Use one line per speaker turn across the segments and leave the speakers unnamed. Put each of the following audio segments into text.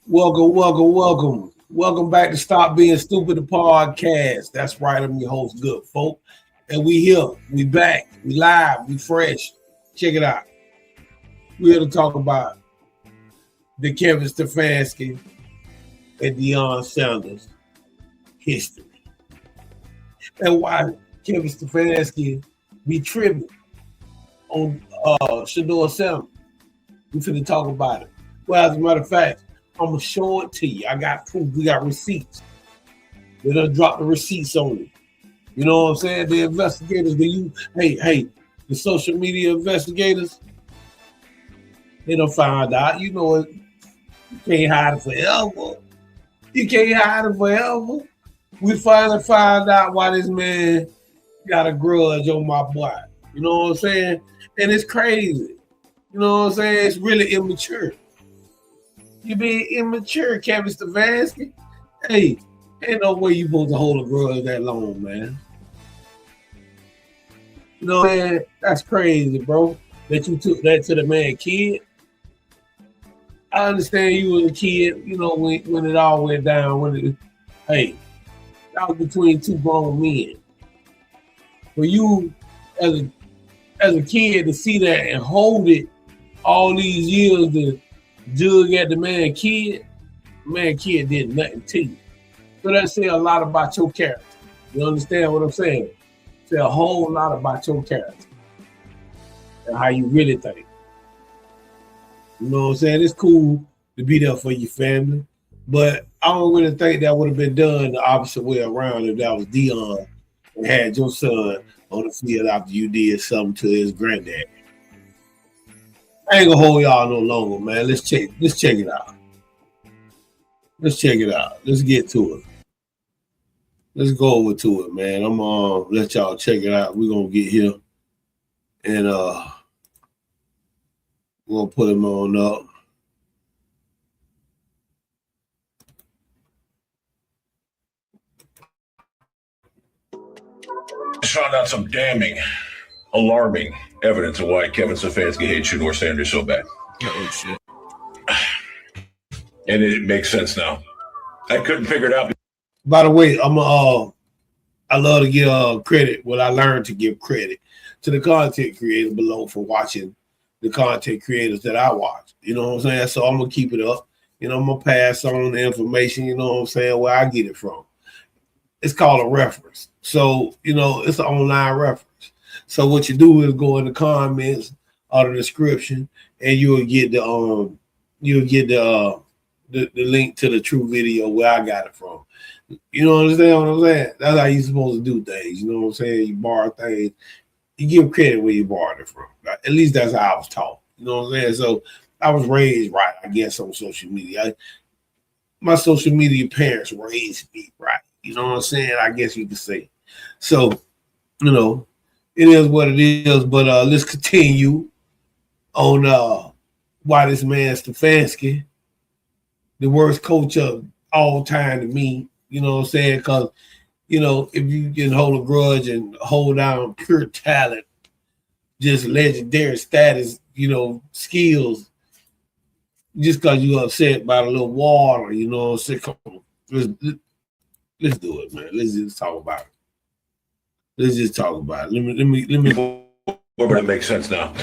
Welcome back to Stop Being Stupid, the podcast. That's right, I'm your host, Good Folk. And we here, we back, we live, we fresh. Check it out. We're here to talk about the Kevin Stefanski and Deion Sanders history. And why Kevin Stefanski be tripping on Shedeur Sanders. We finna talk about it. Well, as a matter of fact, I'm gonna show it to you. I got proof. We got receipts. They done dropped the receipts on you. You know what I'm saying? The investigators, the social media investigators, they done found out. You know it. You can't hide it forever. You can't hide it forever. We finally found out why this man got a grudge on my boy. You know what I'm saying? And it's crazy. You know what I'm saying? It's really immature. You being immature, Kevin Stefanski. Hey, ain't no way you supposed to hold a grudge that long, man. You know, man, that's crazy, bro. That you took that to the man kid. I understand you was a kid, you know, when it all went down. That was between two grown men. For you, as a kid, to see that and hold it all these years to jug at the man kid did nothing to you. So that say a lot about your character. You understand what I'm saying? Say a whole lot about your character and how you really think. You know what I'm saying? It's cool to be there for your family, but I don't really think that would have been done the opposite way around if that was Deion and had your son on the field after you did something to his granddad. I ain't gonna hold y'all no longer, man. Let's check it out. Let's check it out. Let's get to it. Let's go over to it, man. I'm gonna let y'all check it out. We're gonna get here and we'll put him on up.
Found out some damning, alarming evidence of why Kevin Stefanski hates Shedeur Sanders so bad.
Oh, shit.
And it makes sense now. I couldn't figure it out.
By the way, I love to give credit. Well, I learned to give credit to the content creators below for watching the content creators that I watch. You know what I'm saying? So I'm gonna keep it up. You know, I'm gonna pass on the information, you know what I'm saying, where I get it from. It's called a reference. So, you know, it's an online reference. So what you do is go in the comments or the description, and you'll get the link to the true video where I got it from. You know what I'm saying? That's how you're supposed to do things. You know what I'm saying? You borrow things, you give credit where you borrowed it from. At least that's how I was taught. You know what I'm saying? So I was raised right, I guess, on social media. My social media parents raised me right. You know what I'm saying? I guess you could say. So, you know, it is what it is. But let's continue on why this man Stefanski, the worst coach of all time to me. You know what I'm saying? Because, you know, if you can hold a grudge and hold down pure talent, just legendary status, you know, skills, just because you're upset about a little water, you know what I'm saying? Come on, let's do it, man. Let's just talk about it. Let me.
But it makes sense now.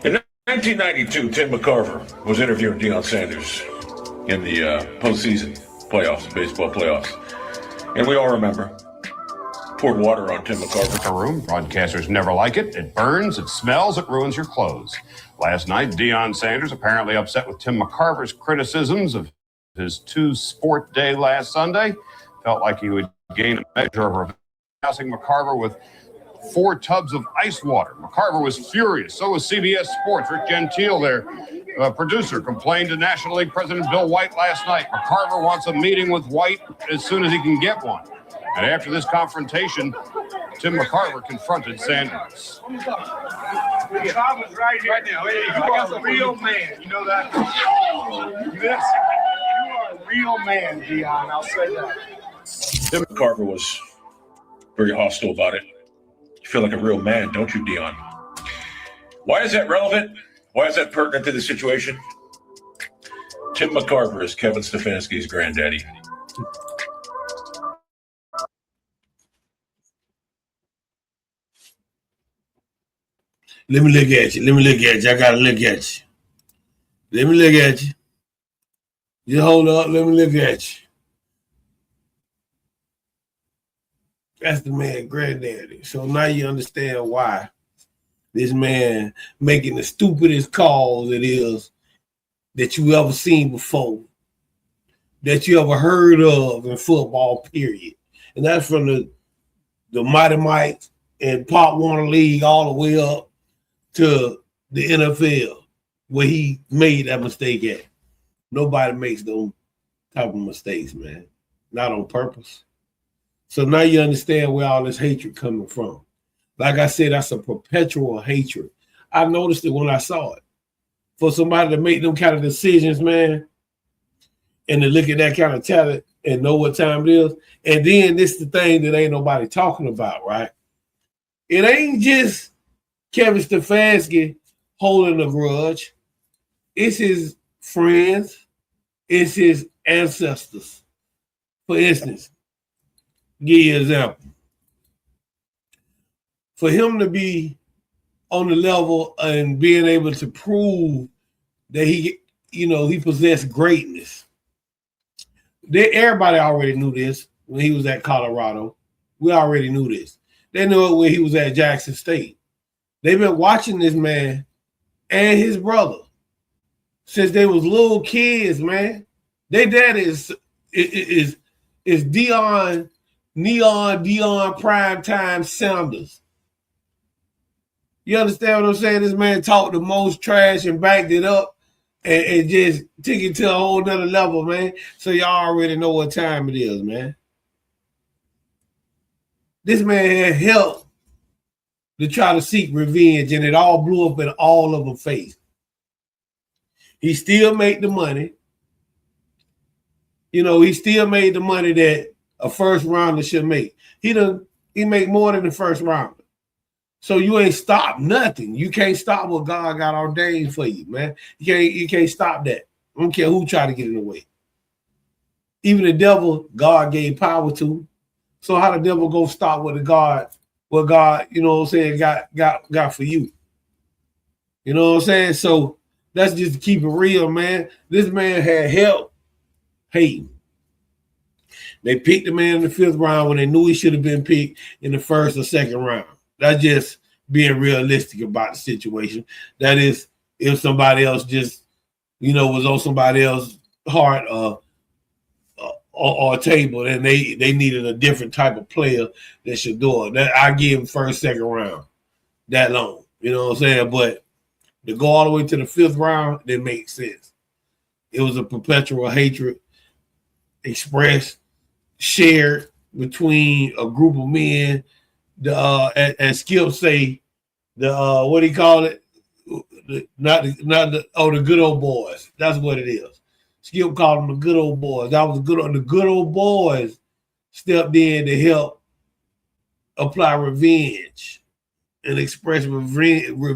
In 1992, Tim McCarver was interviewing Deion Sanders in the postseason playoffs, baseball playoffs. And we all remember, poured water on Tim McCarver.
Room. Broadcasters never like it. It burns, it smells, it ruins your clothes. Last night, Deion Sanders apparently upset with Tim McCarver's criticisms of his two-sport day last Sunday. Felt like he would gain a measure of passing McCarver with 4 tubs of ice water. McCarver was furious. So was CBS Sports. Rick Gentile, their producer, complained to National League President Bill White last night. McCarver wants a meeting with White as soon as he can get one. And after this confrontation, Tim McCarver confronted Sanders.
McCarver's right here. Right now. Hey, you are a real man. You know that? Yes. You are a real man, Deion. I'll say that.
Tim McCarver was very hostile about it. You feel like a real man, don't you, Deion? Why is that relevant? Why is that pertinent to the situation? Tim McCarver is Kevin Stefanski's granddaddy.
Let me look at you. I gotta look at you. Let me look at you. You hold up. Let me look at you. That's the man granddaddy. So now you understand why this man making the stupidest calls it is that you ever seen before, that you ever heard of in football, period. And that's from the Mighty Mites and Pop Warner League all the way up to the NFL, where he made that mistake at. Nobody makes those type of mistakes, man. Not on purpose. So now you understand where all this hatred coming from. Like I said, that's a perpetual hatred. I noticed it when I saw it. For somebody to make them kind of decisions, man, and to look at that kind of talent and know what time it is. And then this is the thing that ain't nobody talking about, right? It ain't just Kevin Stefanski holding a grudge. It's his friends. It's his ancestors. For instance, give you an example. For him to be on the level and being able to prove that he possessed greatness. Everybody already knew this when he was at Colorado. We already knew this. They knew it when he was at Jackson State. They've been watching this man and his brother since they was little kids, man. Their dad is Deion Primetime Sanders. You understand what I'm saying? This man talked the most trash and backed it up and just took it to a whole nother level, man. So y'all already know what time it is, man. This man had help to try to seek revenge, and it all blew up in all of them face. He still made the money. He still made the money that a first rounder should make. He made more than the first rounder. So you ain't stopped nothing. You can't stop what God got ordained for you, man. You can't stop that. I don't care who try to get in the way. Even the devil, God gave power to. So how the devil go stop what God, got for you? You know what I'm saying? So that's just to keep it real, man. This man had help hating. They picked the man in the 5th round when they knew he should have been picked in the 1st or 2nd round. That's just being realistic about the situation. That is, if somebody else just, was on somebody else's heart or table, then they needed a different type of player than Shedeur. That I give him 1st, 2nd round that long. You know what I'm saying? But to go all the way to the 5th round didn't make sense. It was a perpetual hatred expressed, shared between a group of men. As Skip say, what do you call it? The good old boys. That's what it is. Skip called them the good old boys. That was the good old boys stepped in to help apply revenge and express revenge